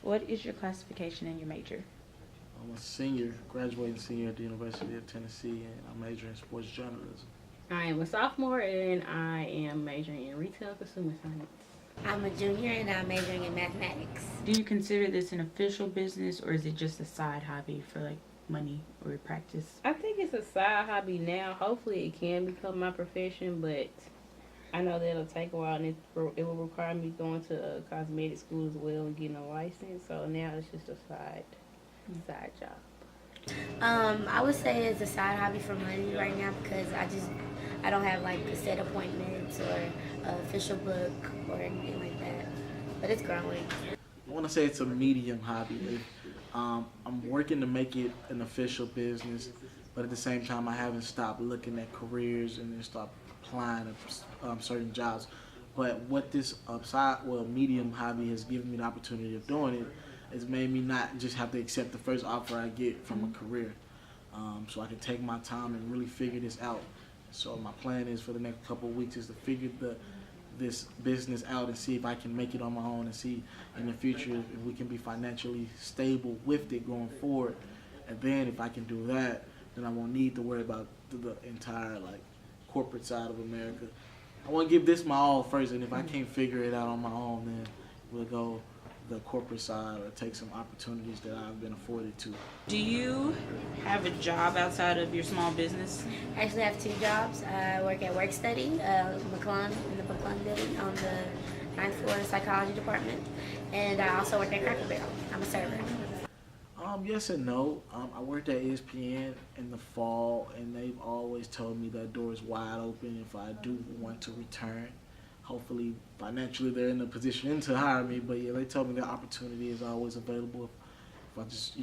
What is your classification and your major? I'm a senior, graduating senior at the University of Tennessee, and I'm majoring in sports journalism. I am a sophomore and I am majoring in retail consumer science. I'm a junior and I'm majoring in mathematics. Do you consider this an official business or is it just a side hobby for like money or practice? I think it's a side hobby now. Hopefully, it can become my profession, but I know that it'll take a while and it will require me going to a cosmetic school as well and getting a license. So now it's just a side job. I would say it's a side hobby for money right now because I don't have like set appointments or an official book or anything like that. But it's growing. I want to say it's a medium hobby. I'm working to make it an official business, but at the same time, I haven't stopped looking at careers and then stopped applying to certain jobs. But what this medium hobby has given me the opportunity of doing it has made me not just have to accept the first offer I get from a career. So I can take my time and really figure this out. So my plan is for the next couple of weeks is to figure this business out and see if I can make it on my own and see in the future if we can be financially stable with it going forward. And then if I can do that, then I won't need to worry about the entire like corporate side of America. I want to give this my all first, and if I can't figure it out on my own, then we'll go the corporate side or take some opportunities that I've been afforded to. Do you have a job outside of your small business? I actually have two jobs. I work at Work Study, McClung, in the McClung building on the 9th floor psychology department. And I also work at Cracker Barrel. I'm a server. Yes and no. I worked at ESPN in the fall, and they've always told me that door is wide open if I do want to return. Hopefully, financially, they're in a position to hire me. But yeah, they told me the opportunity is always available if I just,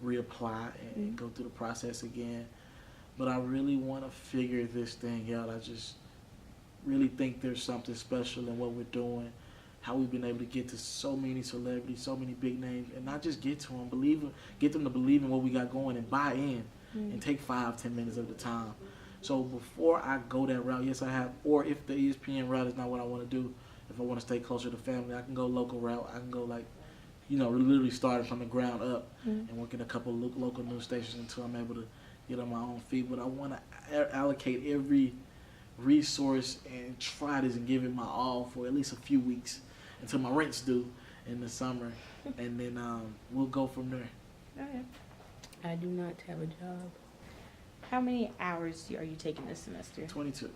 reapply and go through the process again. But I really want to figure this thing out. I just really think there's something special in what we're doing. How we've been able to get to so many celebrities, so many big names, and not just get to them, get them to believe in what we got going and buy in and take 5-10 minutes of the time. So before I go that route, yes, I have, or if the ESPN route is not what I want to do, if I want to stay closer to family, I can go local route. I can go literally starting from the ground up and work in a couple of local news stations until I'm able to get on my own feet. But I want to allocate every resource and try this and give it my all for at least a few weeks until my rent's due in the summer, and then we'll go from there. Okay. I do not have a job. How many hours are you taking this semester? 22.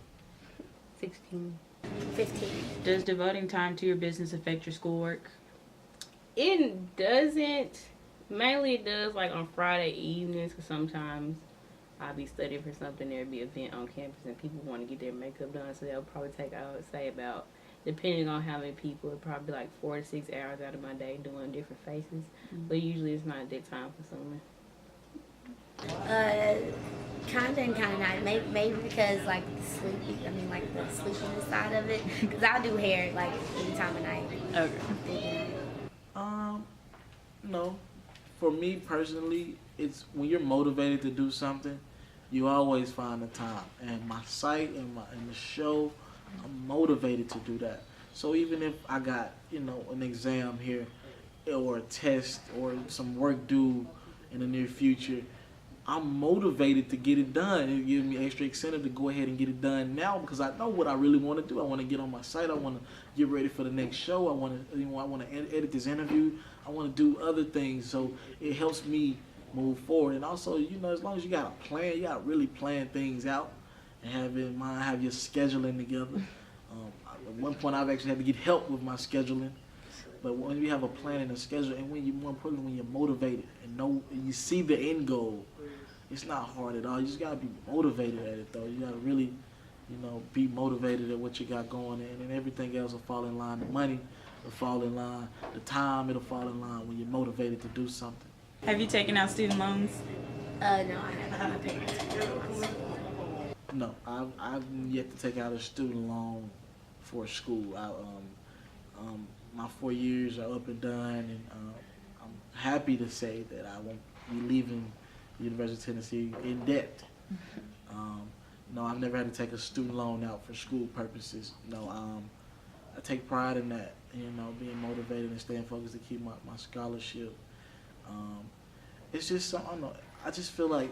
16. 15. Does devoting time to your business affect your schoolwork? It doesn't. Mainly it does like on Friday evenings, because sometimes I'll be studying for something. There'll be an event on campus and people want to get their makeup done, so they'll probably take, I would say, about, depending on how many people, it'll probably be like 4 to 6 hours out of my day doing different faces. But usually it's not that time consuming. Kinda and kinda not. Maybe because like the sleepiness side of it. Because I'll do hair like any time of night. Okay. No. For me personally, it's when you're motivated to do something, you always find the time. And my site and the show, I'm motivated to do that. So even if I got, an exam here or a test or some work due in the near future, I'm motivated to get it done. It gives me extra incentive to go ahead and get it done now because I know what I really want to do. I want to get on my site. I want to get ready for the next show. I want to edit this interview. I want to do other things. So it helps me move forward. And also, as long as you got a plan, you got to really plan things out and have in mind, have your scheduling together. At one point, I've actually had to get help with my scheduling. But when you have a plan and a schedule, and more importantly, when you're motivated and you see the end goal, it's not hard at all. You just gotta be motivated at it, though. You gotta really, be motivated at what you got going, and then everything else will fall in line. The money will fall in line. The time, it'll fall in line when you're motivated to do something. Have you taken out student loans? No, I haven't. My parents have. No, I've yet to take out a student loan for school. My 4 years are up and done, and I'm happy to say that I won't be leaving the University of Tennessee in debt. No, I've never had to take a student loan out for school purposes. No, I take pride in that, being motivated and staying focused to keep my scholarship. It's just something, I don't know, I just feel like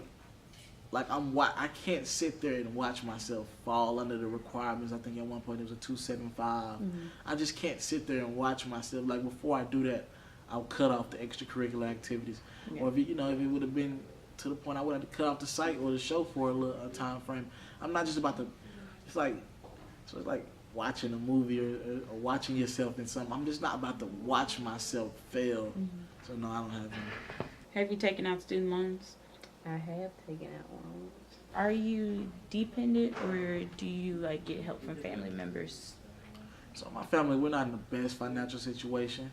I can't sit there and watch myself fall under the requirements. I think at one point it was a 275. I just can't sit there and watch myself. Like, before I do that, I'll cut off the extracurricular activities. Yeah. Or if it would have been to the point I would have to cut off the site or the show for a time frame. I'm not just about to. It's like watching a movie or watching yourself in something. I'm just not about to watch myself fail. So no, I don't have any. Have you taken out student loans? I have taken out loans. Are you dependent, or do you like get help from family members? So my family, we're not in the best financial situation,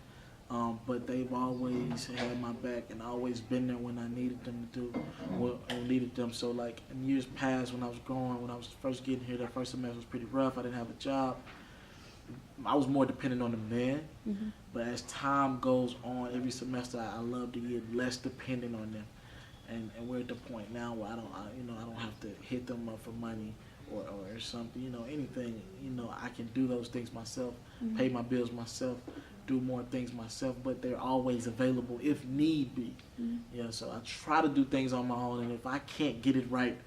but they've always had my back and always been there when I needed them to do what I needed them. So like in years past, when I was first getting here, that first semester was pretty rough. I didn't have a job. I was more dependent on them then, but as time goes on, every semester I love to get less dependent on them. And we're at the point now where I don't have to hit them up for money or something, anything, I can do those things myself, pay my bills myself, do more things myself, but they're always available if need be. So I try to do things on my own, and if I can't get it right,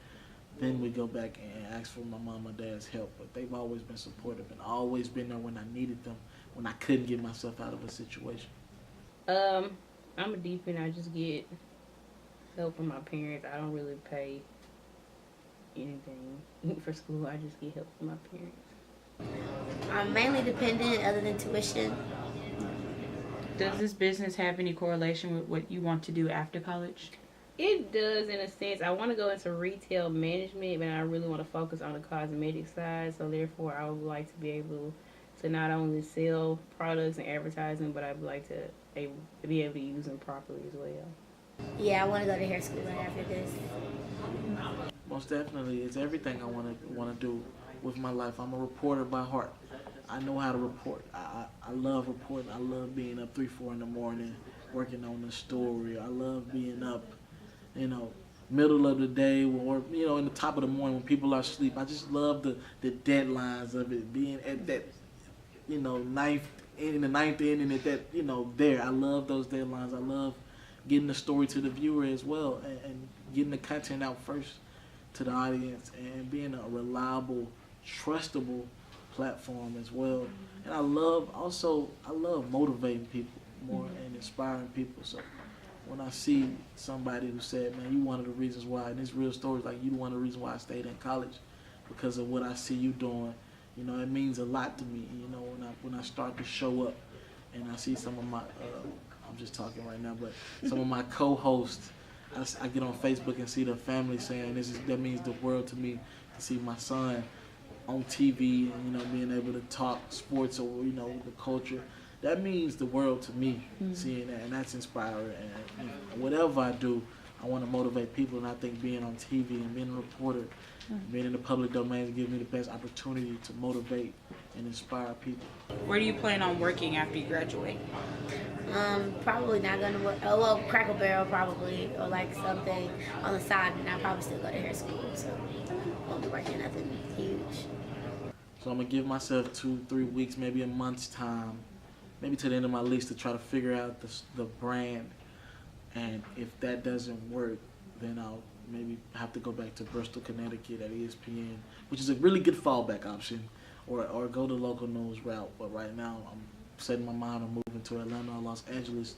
then we go back and ask for my mom or dad's help. But they've always been supportive and always been there when I needed them, when I couldn't get myself out of a situation. I'm a deep end. I just get help from my parents. I don't really pay anything for school. I just get help from my parents. I'm mainly dependent other than tuition. Does this business have any correlation with what you want to do after college? It does, in a sense. I want to go into retail management, but I really want to focus on the cosmetic side. So therefore, I would like to be able to not only sell products and advertising, but I would like to be able to use them properly as well. Yeah, I want to go to hair school right after this. Most definitely, it's everything I want to do with my life. I'm a reporter by heart. I know how to report. I love reporting. I love being up 3-4 in the morning, working on the story. I love being up, middle of the day or in the top of the morning when people are asleep. I just love the deadlines of it, being at that in the ninth inning at that there. I love those deadlines. I love getting the story to the viewer as well, and getting the content out first to the audience, and being a reliable, trustable platform as well. And I love motivating people more and inspiring people. So when I see somebody who said, man, you one of the reasons why, and it's real stories, like you one of the reasons why I stayed in college, because of what I see you doing, it means a lot to me. When I start to show up and I see some of my I'm just talking right now, but some of my co-hosts, I get on Facebook and see their family saying that means the world to me, to see my son on TV and being able to talk sports or the culture. That means the world to me, seeing that, and that's inspiring. And whatever I do, I want to motivate people, and I think being on TV and being a reporter, being in the public domain gives me the best opportunity to motivate and inspire people. Where do you plan on working after you graduate? Probably not gonna work. Oh well, Cracker Barrel probably, or like something on the side, and I'll probably still go to hair school. So won't be working nothing huge. So I'm gonna give myself 2-3 weeks, maybe a month's time, maybe to the end of my lease, to try to figure out the brand. And if that doesn't work, then I'll maybe have to go back to Bristol, Connecticut at ESPN, which is a really good fallback option, or go the local news route. But right now, I'm setting my mind on moving to Atlanta or Los Angeles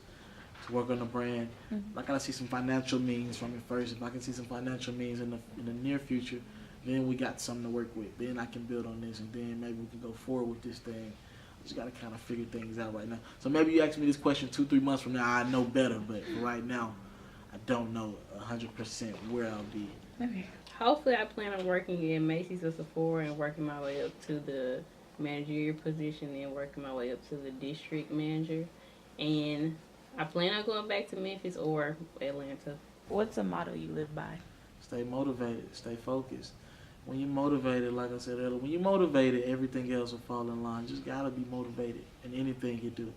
to work on the brand. I gotta see some financial means from it first. If I can see some financial means in the near future, then we got something to work with. Then I can build on this, and then maybe we can go forward with this thing. I just gotta kind of figure things out right now. So maybe you ask me this question 2-3 months from now, I know better. But right now, I don't know 100% where I'll be. Okay. Hopefully, I plan on working in Macy's or Sephora and working my way up to the managerial position, and working my way up to the district manager. And I plan on going back to Memphis or Atlanta. What's a motto you live by? Stay motivated, stay focused. When you're motivated, like I said earlier, when you're motivated, everything else will fall in line. Just gotta be motivated in anything you do.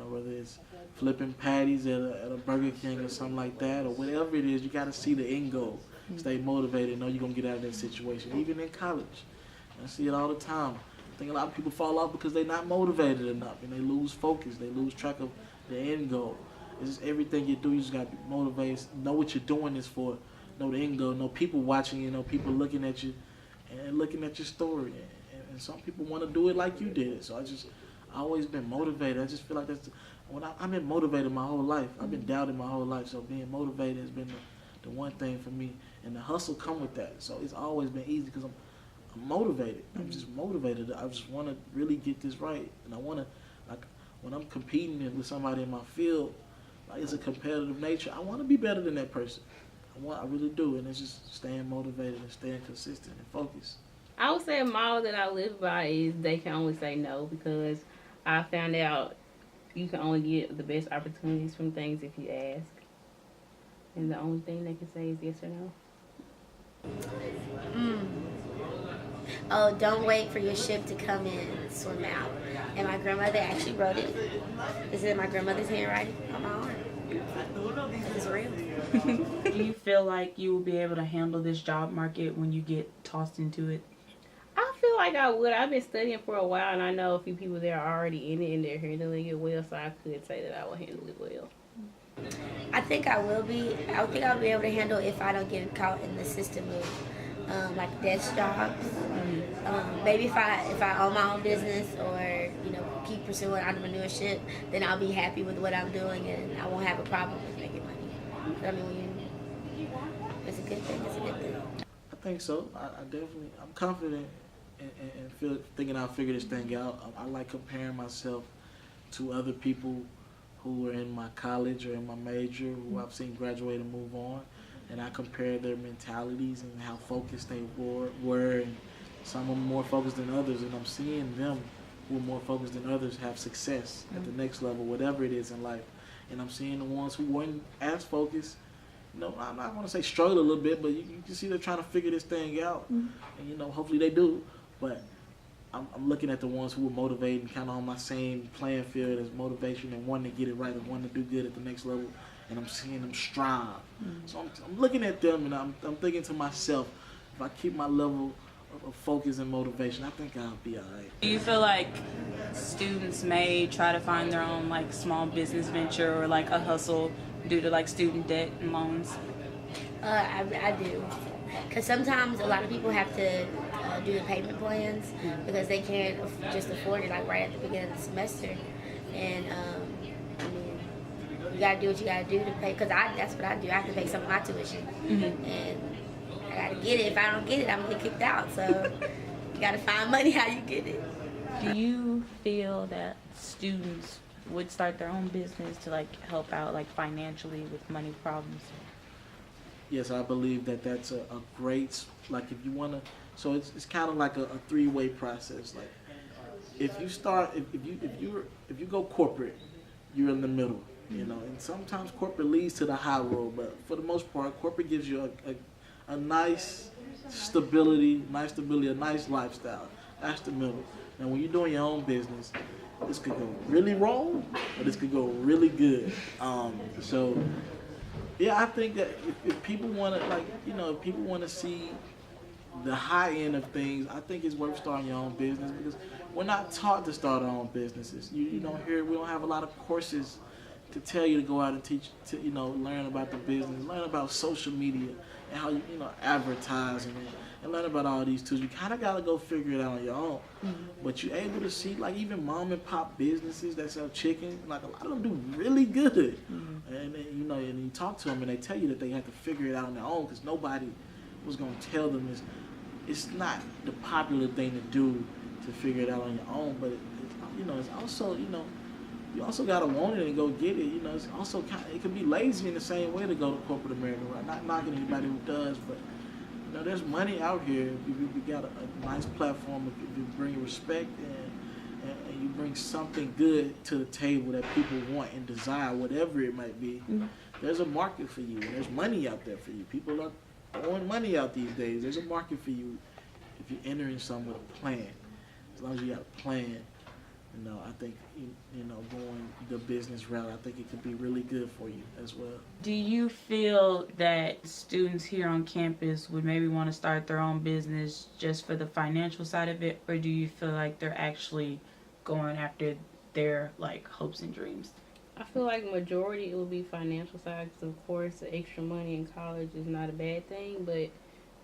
Whether it's flipping patties at a Burger King or something like that, or whatever it is, you gotta see the end goal. Stay motivated, know you're gonna get out of that situation. Even in college, I see it all the time. I think a lot of people fall off because they're not motivated enough and they lose focus. They lose track of the end goal. It's just everything you do, you just got to be motivated. Know what you're doing is for. Know the end goal. Know people watching you. Know people looking at you and looking at your story. And some people want to do it like you did it. So I always been motivated. I just feel like I've been motivated my whole life. I've been doubted my whole life. So being motivated has been the one thing for me. And the hustle come with that. So it's always been easy because I'm motivated. I'm just motivated. I just want to really get this right. And I want to, like, when I'm competing with somebody in my field, like, it's a competitive nature. I want to be better than that person. I really do. And it's just staying motivated and staying consistent and focused. I would say a model that I live by is they can only say no, because I found out you can only get the best opportunities from things if you ask. And the only thing they can say is yes or no. Oh, don't wait for your ship to come in, swim out. And my grandmother actually wrote it. This is my grandmother's handwriting on my arm. It's real. Do you feel like you will be able to handle this job market when you get tossed into it? I feel like I would. I've been studying for a while, and I know a few people that are already in it and they're handling it well, so I could say that I will handle it well. I think I will be. I think I'll be able to handle it if I don't get caught in the system of like desk jobs. Maybe if I own my own business or keep pursuing entrepreneurship, then I'll be happy with what I'm doing and I won't have a problem with making money. But I mean, it's a good thing. It's a good thing. I think so. I definitely, I'm confident and thinking I'll figure this thing out. I like comparing myself to other people who are in my college or in my major, who I've seen graduate and move on, and I compare their mentalities and how focused they were, and some of them more focused than others, and I'm seeing them who are more focused than others have success at the next level, whatever it is in life, and I'm seeing the ones who weren't as focused, I'm not going to say struggle a little bit, but you can see they're trying to figure this thing out, and hopefully they do, but I'm looking at the ones who are motivated and kind of on my same playing field as motivation and wanting to get it right and wanting to do good at the next level, and I'm seeing them strive. So I'm looking at them and I'm thinking to myself, if I keep my level of focus and motivation, I think I'll be all right. Do you feel like students may try to find their own like small business venture or like a hustle due to like student debt and loans? I do. Because sometimes a lot of people have to do the payment because they can't just afford it like right at the beginning of the semester. And I mean, you gotta do what you gotta do to pay. Because that's what I do. I have to pay some of my tuition, and I gotta get it. If I don't get it, I'm gonna get kicked out. So you gotta find money how you get it. Do you feel that students would start their own business to like help out like financially with money problems? Yes, I believe that that's a great, like if you want to, so it's kind of like a three-way process. Like if you start, if you go corporate, you're in the middle, and sometimes corporate leads to the high road, but for the most part, corporate gives you a nice stability, a nice lifestyle. That's the middle. And when you're doing your own business, this could go really wrong, or this could go really good. So yeah, I think that if people want to, if people want to see the high end of things, I think it's worth starting your own business because we're not taught to start our own businesses. You don't hear, we don't have a lot of courses to tell you to go out and teach, to learn about the business, learn about social media and how advertising and learn about all these tools. You kind of got to go figure it out on your own. But you're able to see, like, even mom and pop businesses that sell chicken, like, a lot of them do really good. And you talk to them and they tell you that they have to figure it out on their own because nobody was going to tell them it's not the popular thing to do to figure it out on your own. But it's also, you also gotta want it and go get it. It's also it can be lazy in the same way to go to corporate America. Right? Not knocking anybody who does, but there's money out here. If you got a nice platform, if you bring respect and you bring something good to the table that people want and desire, whatever it might be, there's a market for you. There's money out there for you. People are throwing money out these days. There's a market for you if you're entering something with a plan. As long as you got a plan, I think going the business route, I think it could be really good for you as well. Do you feel that students here on campus would maybe want to start their own business just for the financial side of it, or do you feel like they're actually going after their like hopes and dreams? I feel like majority it will be financial side, because of course the extra money in college is not a bad thing, but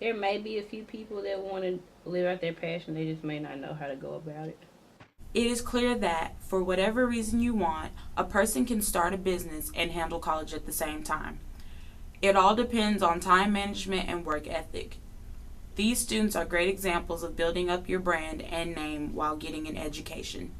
there may be a few people that want to live out their passion. They just may not know how to go about it. It is clear that, for whatever reason you want, a person can start a business and handle college at the same time. It all depends on time management and work ethic. These students are great examples of building up your brand and name while getting an education.